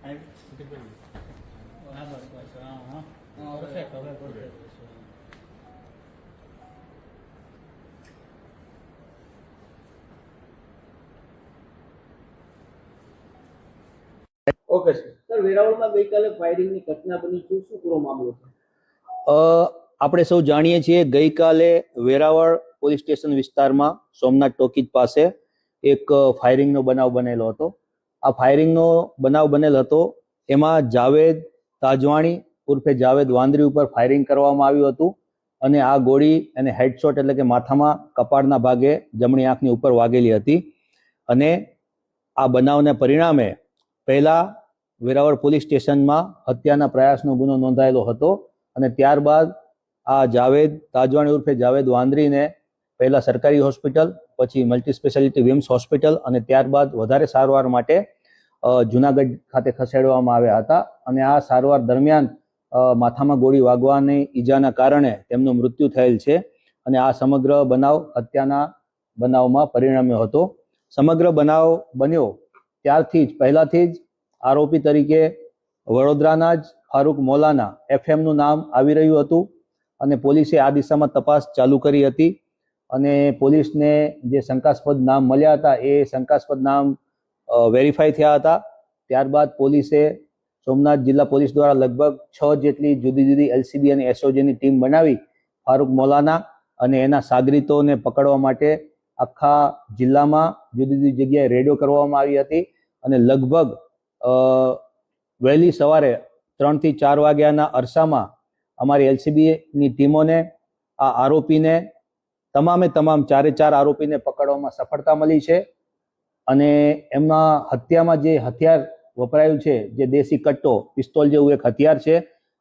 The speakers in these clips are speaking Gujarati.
ઓકે સર, વેરાવળમાં ગઈકાલે ફાયરિંગની ઘટના બની, શું પૂરો મામલો છે? આપણે સૌ જાણીએ છીએ, ગઈકાલે વેરાવળ પોલીસ સ્ટેશન વિસ્તારમાં સોમનાથ ટોકીજ પાસે એક ફાયરિંગનો બનાવ બનેલો હતો. આ ફાયરિંગનો બનાવ બનેલ હતો એમાં જાવેદ તાજવાણી ઉર્ફે જાવેદ વાંદરી ઉપર ફાયરિંગ કરવામાં આવ્યું હતું અને આ ગોળી એને હેડશોટ એટલે કે માથામાં કપાળના ભાગે જમણી આંખની ઉપર વાગેલી હતી. અને આ બનાવને પરિણામે પહેલા વેરાવળ પોલીસ સ્ટેશનમાં હત્યાના પ્રયાસનો ગુનો નોંધાયેલો હતો અને ત્યારબાદ આ જાવેદ તાજવાણી ઉર્ફે જાવેદ વાંદરીને પહેલા સરકારી હોસ્પિટલ, પછી મલ્ટી સ્પેશિયાલિટી વિમ્સ હોસ્પિટલ અને ત્યારબાદ વધારે સારવાર માટે જુનાગઢ ખાતે ખસેડવામાં આવ્યા હતા. અને આ સારવાર દરમિયાન માથામાં ગોળી વાગવાની ઈજાના કારણે તેમનું મૃત્યુ થયેલ છે અને આ સમગ્ર બનાવ હત્યાના બનાવમાં પરિણમ્યો હતો. સમગ્ર બનાવ બન્યો ત્યારથી જ પહેલાથી જ આરોપી તરીકે વડોદરાના જ ફારૂક મોલાના એફએમનું નામ આવી રહ્યું હતું અને પોલીસે આ દિશામાં તપાસ ચાલુ કરી હતી અને પોલીસને જે શંકાસ્પદ નામ મળ્યા હતા એ શંકાસ્પદ નામ વેરીફાઈ થયા હતા. ત્યારબાદ પોલીસે સોમનાથ જિલ્લા પોલીસ દ્વારા લગભગ 6 જેટલી જુદી જુદી એલસીબી અને એસઓજીની ટીમ બનાવી ફારૂક મોલાના અને એના સાગરીતોને પકડવા માટે આખા જિલ્લામાં જુદી જુદી જગ્યાએ રેડો કરવામાં આવી હતી અને લગભગ વહેલી સવારે 3 થી 4 વાગ્યાના અરસામાં અમારી એલસીબીની ટીમોને આ આરોપીને તમામ 4 આરોપીને પકડવામાં સફળતા મળી છે અને એમના હત્યામાં જે હથિયાર વપરાયું છે, જે દેશી કટ્ટો પિસ્તોલ જેવું એક હથિયાર છે,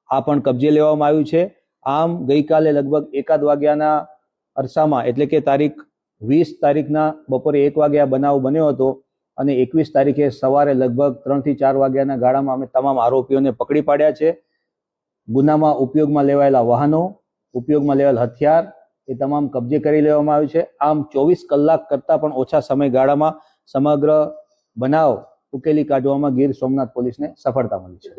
આ પણ કબજે લેવામાં આવ્યું છે. આમ ગઈકાલે લગભગ 1 વાગ્યાના અરસામાં એટલે કે તારીખ 20 તારીખના બપોરે 1 વાગે આ બનાવ બન્યો હતો અને 21 તારીખે સવારે લગભગ 3 થી 4 વાગ્યાના ગાળામાં અમે તમામ આરોપીઓને પકડી પાડ્યા છે. ગુનામાં ઉપયોગમાં લેવાયેલા વાહનો, ઉપયોગમાં લેવાયેલ હથિયાર એ તમામ કબજે કરી લેવામાં આવ્યું છે. આમ 24 કલાક કરતાં પણ ઓછા સમયગાળામાં સમગ્ર બનાવ ઉકેલી કાઢવામાં ગીર સોમનાથ પોલીસને સફળતા મળી છે.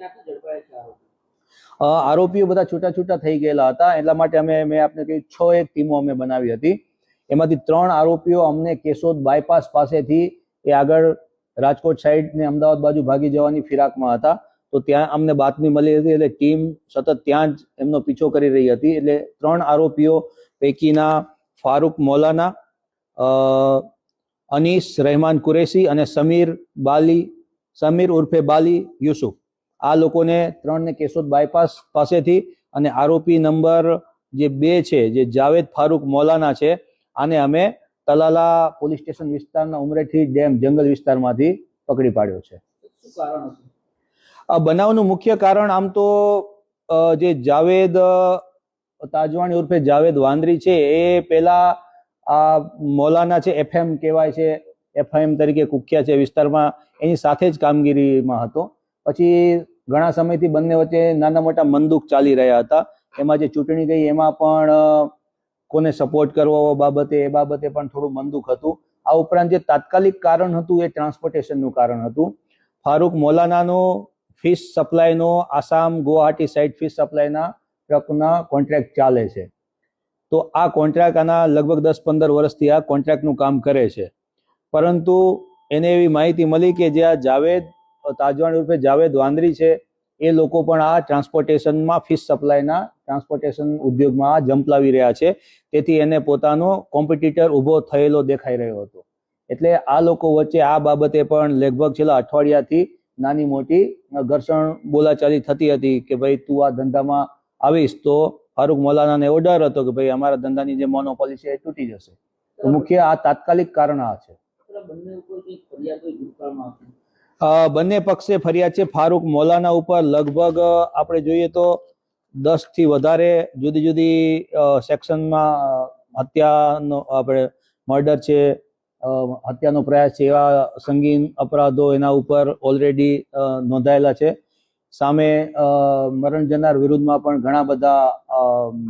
આરોપીઓ બધા છૂટા થઈ ગયેલા હતા, એટલા માટે મેં આપને કહ્યું 6 ટીમો અમે બનાવી હતી. એમાંથી 3 આરોપીઓ અમને કેશોદ બાયપાસ પાસેથી એ આગળ રાજકોટ સાઈડ ને અમદાવાદ બાજુ ભાગી જવાની ફિરાકમાં હતા. તો ત્યાં અમને બાતમી મળી હતી એટલે ટીમ સતત ત્યાં જ એમનો પીછો કરી રહી હતી. એટલે 3 આરોપીઓ પૈકીના ફારૂક મોલાના, અનીસ રહેમાન કુરેશી અને સમીર ઉર્ફે બાલી યુસુફ, આ લોકોને 3ને કેશોદ બાયપાસ પાસેથી અને આરોપી નંબર જે 2 છે, જે જાવેદ ફારૂક મોલાના છે, આને અમે તલાલા પોલીસ સ્ટેશન વિસ્તારના ઉમરેઠી ડેમ જંગલ વિસ્તારમાંથી પકડી પાડ્યો છે. શું કારણ હતું? આ બનાવનું મુખ્ય કારણ આમ તો જે જાવેદ તાજવાણી ઉર્ફે જાવેદ વાંદરી છે એ પેલા આ મોલાના છે, એફએમ કહેવાય છે, એફએમ તરીકે કુખ્યા છે વિસ્તારમાં, એની સાથે જ કામગીરીમાં હતો. પછી ઘણા સમયથી બંને વચ્ચે નાના મોટા મનદુખ ચાલી રહ્યા હતા. એમાં જે ચૂંટણી ગઈ એમાં પણ કોને સપોર્ટ કરવો એ બાબતે પણ થોડું મનદુખ હતું. આ ઉપરાંત જે તાત્કાલિક કારણ હતું એ ટ્રાન્સપોર્ટેશનનું કારણ હતું. ફારૂક મોલાનાનો ફિશ સપ્લાયનો આસામ ગુવાહાટી સાઇડ ફિશ સપ્લાયના ટ્રકના કોન્ટ્રાક્ટ ચાલે છે. તો આ કોન્ટ્રાક્ટ આના લગભગ 10-15 વર્ષથી આ કોન્ટ્રાક્ટનું કામ કરે છે. પરંતુ એને એવી માહિતી મળી કે જે આ જાવેદ તાજવાણી ઉર્ફે જાવેદ વાંદરી છે એ લોકો પણ આ ટ્રાન્સપોર્ટેશનમાં ફિશ સપ્લાયના ટ્રાન્સપોર્ટેશન ઉદ્યોગમાં આ જંપલાવી રહ્યા છે. તેથી એને પોતાનો કોમ્પિટિટર ઊભો થયેલો દેખાઈ રહ્યો હતો. એટલે આ લોકો વચ્ચે આ બાબતે પણ લગભગ છેલ્લા અઠવાડિયાથી નાની મોટી ઘર્ષણ બોલાચાલી થતી હતી કે ભાઈ તું આ ધંધામાં આવીશ તો ફારૂક મોલાનાને એવો ડર હતો કે ભાઈ અમારા ધંધાની જે મોનોપોલી છે એ તૂટી જશે. તો મુખ્ય આ તાત્કાલિક કારણ આ છે. બંને પક્ષે ફરિયાદ છે. ફારૂક મોલાના ઉપર લગભગ આપણે જોઈએ તો 10 થી વધારે જુદી જુદી સેક્શનમાં હત્યાનો આપણે મર્ડર છે, હત્યાનો પ્રયાસ છે, એવા સંગીન અપરાધો એના ઉપર ઓલરેડી નોંધાયેલા છે. સામે મરણ જનાર વિરુદ્ધમાં પણ ઘણા બધા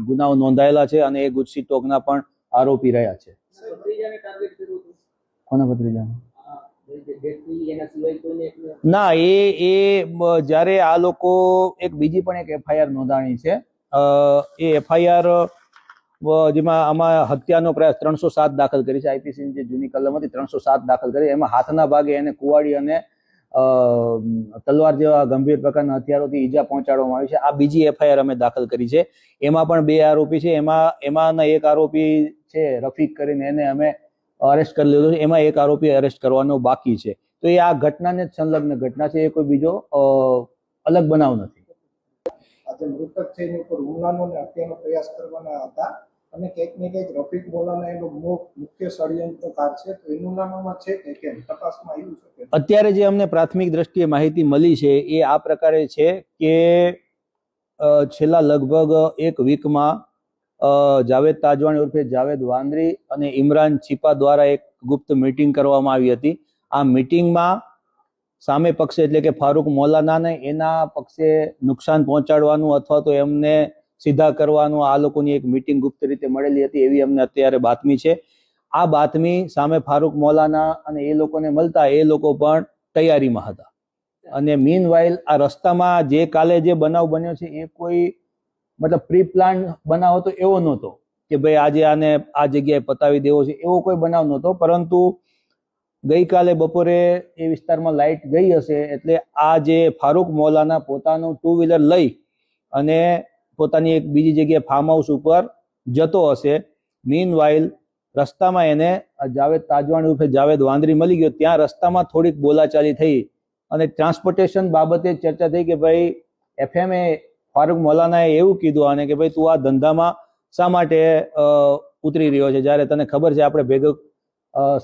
ગુનાઓ નોંધાયેલા છે અને એ ગુજસી ટોકના પણ આરોપી રહ્યા છે. કોના ભત્રીજાને? ડેથ થઈ એના સિવાય કોઈને એકને? ના, જ્યારે આ લોકો એક બીજી પણ એક એફઆઈઆર નોંધાણી છે. એ એફઆઈઆર જેમાં આમાં હત્યાનો પ્રયાસ 307 દાખલ કરી છે. આઈપીસીની જે જૂની કલમ હતી 307 દાખલ કરી. એમાં હાથના ભાગે એને કુવાડી અને તલવાર જેવા ગંભીર પ્રકારના હથિયારોથી ઈજા પહોંચાડવામાં આવી છે. આ બીજી એફઆઈઆર અમે દાખલ કરી છે. એમાં પણ 2 આરોપી છે. એમાંના એક આરોપી છે રફીક કરીને, એને અમે અરેસ્ટ કરી લીધો છે. એમાં એક આરોપી અરેસ્ટ કરવાનો બાકી છે. તો એ આ ઘટનાને જ સંલગ્ન ઘટના છે. એ કોઈ બીજો અલગ બનાવ નથી. આજે મૃતક છે એની ઉપર હુમલાનો અને હત્યાનો પ્રયાસ કરવાના હતા અને કંઈક ને કંઈક રફીક મોલાના એનો મુખ્ય ષડયંત્રકાર છે. તો એનું નામ આમાં છે કે કેમ? તપાસમાં આવ્યું છે કે? અત્યારે જે અમને પ્રાથમિક દ્રષ્ટિએ માહિતી મળી છે એ આ પ્રકારે છે કે છેલ્લા લગભગ 1 વીકમાં જાવેદ તાજવાણી ઉર્ફે જાવેદ વાંદરી અને ઇમરાન છીપા દ્વારા એક ગુપ્ત મીટિંગ કરવામાં આવી હતી. આ મીટિંગમાં સામે પક્ષે એટલે કે ફારૂક મૌલાનાને એના પક્ષે નુકસાન પહોંચાડવાનું અથવા તો એમને સીધા કરવાનું આ લોકોની એક મીટિંગ ગુપ્ત રીતે મળેલી હતી એવી અમને અત્યારે બાતમી છે. આ બાતમી સામે ફારૂક મૌલાના અને એ લોકોને મળતા એ લોકો પણ તૈયારીમાં હતા. અને મીનવાઇલ આ રસ્તામાં જે કાલે જે બનાવ બન્યો છે એ કોઈ મતલબ પ્રી પ્લાન બનાવ હતો એવો નહોતો કે ભાઈ આજે આને આ જગ્યાએ પતાવી દેવો છે, એવો કોઈ બનાવ નહોતો. પરંતુ ગઈકાલે બપોરે એ વિસ્તારમાં લાઇટ ગઈ હશે એટલે આ જે ફારૂક મૌલાના પોતાનું 2 વ્હીલર લઈ અને પોતાની એક બીજી જગ્યાએ ફાર્મ હાઉસ ઉપર જતો હશે. મીનવાઇલ રસ્તામાં એને જાવેદ તાજવાણી ઉર્ફે જાવેદ વાંદરી મળી ગયો. ત્યાં રસ્તામાં થોડીક બોલાચાલી થઈ અને ટ્રાન્સપોર્ટેશન બાબતે ચર્ચા થઈ કે ભાઈ એફએમએ ફારૂક મૌલાનાએ એવું કીધું આને કે ભાઈ તું આ ધંધામાં શા માટે ઉતરી રહ્યો છે, જ્યારે તને ખબર છે આપણે ભેગું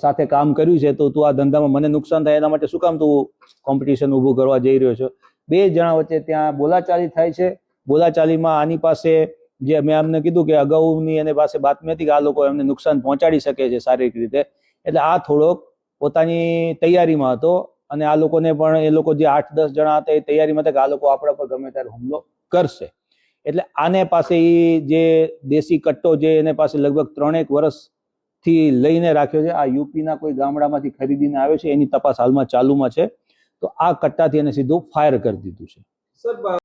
સાથે કામ કર્યું છે, તો તું આ ધંધામાં મને નુકસાન થાય એના માટે શું કામ તું કોમ્પિટિશન ઊભું કરવા જઈ રહ્યો છો? 2 જણા વચ્ચે ત્યાં બોલાચાલી થાય છે. બોલાચાલીમાં આની પાસે જે મેં અમને કીધું કે અગાઉની એની પાસે બાતમી હતી કે આ લોકો એમને નુકસાન પહોંચાડી શકે છે શારીરિક રીતે, એટલે આ થોડોક પોતાની તૈયારીમાં હતો અને આ લોકોને પણ એ લોકો જે 8-10 જણા હતા એ તૈયારીમાં હતા કે આ લોકો આપણા પર ગમે ત્યારે હુમલો કરશે. એટલે આને પાસે એ જે દેશી કટ્ટો જે એને પાસે લગભગ 3-1 વર્ષથી લઈને રાખ્યો છે, આ યુપીના કોઈ ગામડામાંથી ખરીદીને આવ્યો છે, એની તપાસ હાલમાં ચાલુમાં છે. તો આ કટ્ટાથી એને સીધું ફાયર કરી દીધું છે. સર